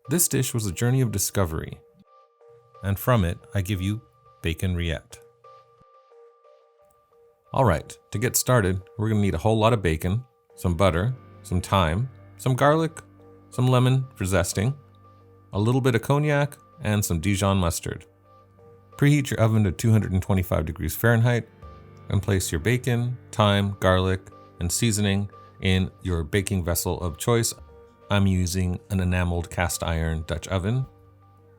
This dish was a journey of discovery, and from it, I give you bacon rillette. Alright, to get started, we're going to need a whole lot of bacon, some butter, some thyme, some garlic, some lemon for zesting, a little bit of cognac, and some Dijon mustard. Preheat your oven to 225 degrees Fahrenheit and place your bacon, thyme, garlic, and seasoning in your baking vessel of choice. I'm using an enameled cast iron Dutch oven.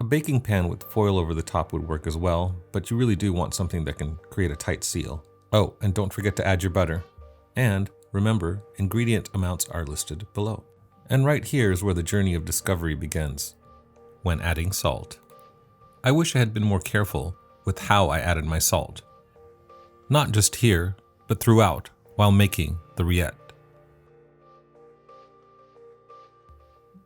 A baking pan with foil over the top would work as well, but you really do want something that can create a tight seal. Oh, and don't forget to add your butter. And remember, ingredient amounts are listed below. And right here is where the journey of discovery begins, when adding salt. I wish I had been more careful with how I added my salt. Not just here, but throughout while making the rillette.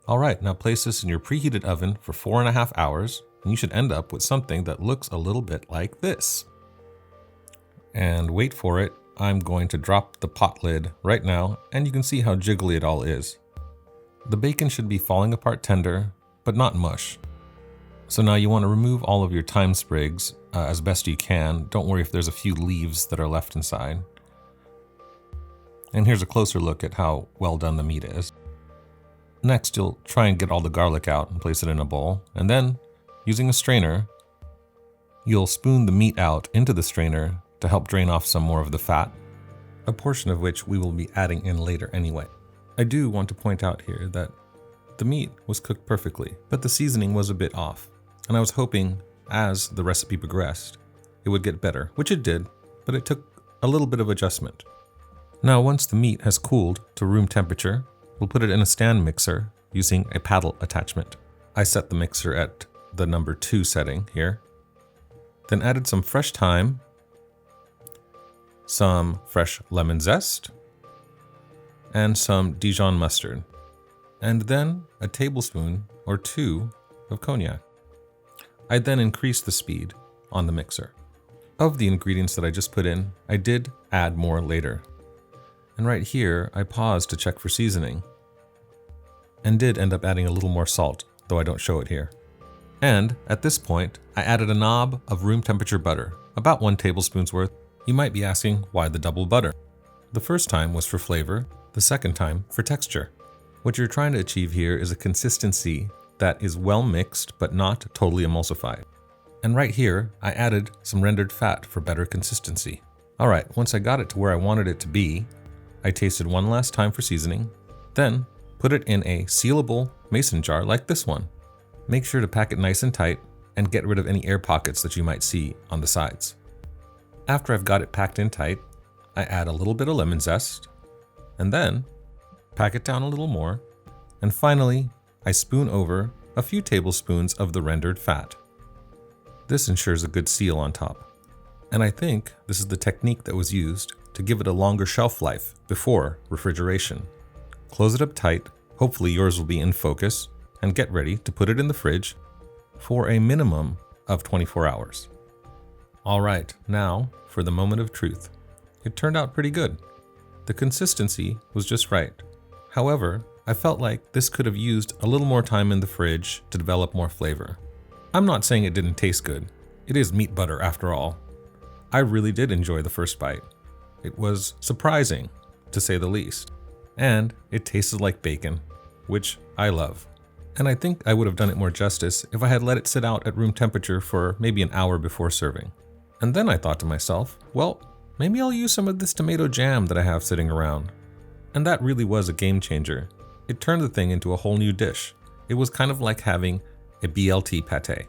Alright, now place this in your preheated oven for 4.5 hours, and you should end up with something that looks a little bit like this. And wait for it, I'm going to drop the pot lid right now, and you can see how jiggly it all is. The bacon should be falling apart tender, but not mush. So now you want to remove all of your thyme sprigs as best you can. Don't worry if there's a few leaves that are left inside. And here's a closer look at how well done the meat is. Next, you'll try and get all the garlic out and place it in a bowl. And then, using a strainer, you'll spoon the meat out into the strainer to help drain off some more of the fat, a portion of which we will be adding in later anyway. I do want to point out here that the meat was cooked perfectly, but the seasoning was a bit off. And I was hoping, as the recipe progressed, it would get better, which it did, but it took a little bit of adjustment. Now, once the meat has cooled to room temperature, we'll put it in a stand mixer using a paddle attachment. I set the mixer at the number 2 setting here. Then added some fresh thyme, some fresh lemon zest, and some Dijon mustard. And then a tablespoon or 2 of cognac. I then increased the speed on the mixer. Of the ingredients that I just put in, I did add more later. And right here, I paused to check for seasoning, and did end up adding a little more salt, though I don't show it here. And at this point, I added a knob of room temperature butter, about 1 tablespoon's worth. You might be asking, why the double butter? The first time was for flavor, the second time for texture. What you're trying to achieve here is a consistency that is well mixed but not totally emulsified. And right here, I added some rendered fat for better consistency. Alright, once I got it to where I wanted it to be, I tasted one last time for seasoning, then put it in a sealable mason jar like this one. Make sure to pack it nice and tight and get rid of any air pockets that you might see on the sides. After I've got it packed in tight, I add a little bit of lemon zest, and then pack it down a little more, and finally, I spoon over a few tablespoons of the rendered fat. This ensures a good seal on top. And I think this is the technique that was used to give it a longer shelf life before refrigeration. Close it up tight, hopefully yours will be in focus, and get ready to put it in the fridge for a minimum of 24 hours. Alright, now for the moment of truth. It turned out pretty good. The consistency was just right. However, I felt like this could have used a little more time in the fridge to develop more flavor. I'm not saying it didn't taste good. It is meat butter after all. I really did enjoy the first bite. It was surprising, to say the least. And it tasted like bacon, which I love. And I think I would have done it more justice if I had let it sit out at room temperature for maybe an hour before serving. And then I thought to myself, well, maybe I'll use some of this tomato jam that I have sitting around. And that really was a game changer. It turned the thing into a whole new dish. It was kind of like having a BLT pate.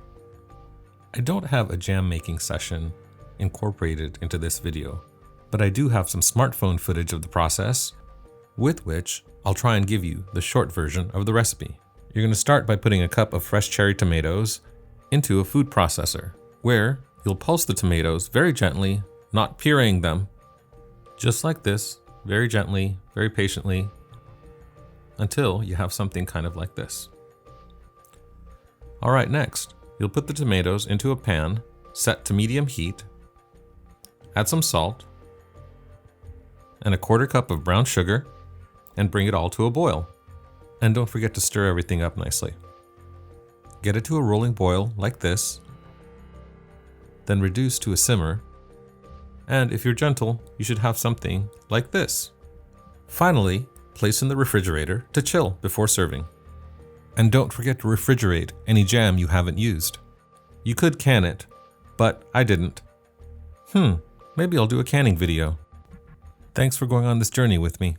I don't have a jam making session incorporated into this video, but I do have some smartphone footage of the process, with which I'll try and give you the short version of the recipe. You're going to start by putting a cup of fresh cherry tomatoes into a food processor, where you'll pulse the tomatoes very gently, not pureeing them, just like this, very gently, very patiently, until you have something kind of like this. Alright, next, you'll put the tomatoes into a pan, set to medium heat, add some salt, and a 1/4 cup of brown sugar, and bring it all to a boil. And don't forget to stir everything up nicely. Get it to a rolling boil like this, then reduce to a simmer, and if you're gentle, you should have something like this. Finally, place in the refrigerator to chill before serving. And don't forget to refrigerate any jam you haven't used. You could can it, but I didn't. Maybe I'll do a canning video. Thanks for going on this journey with me.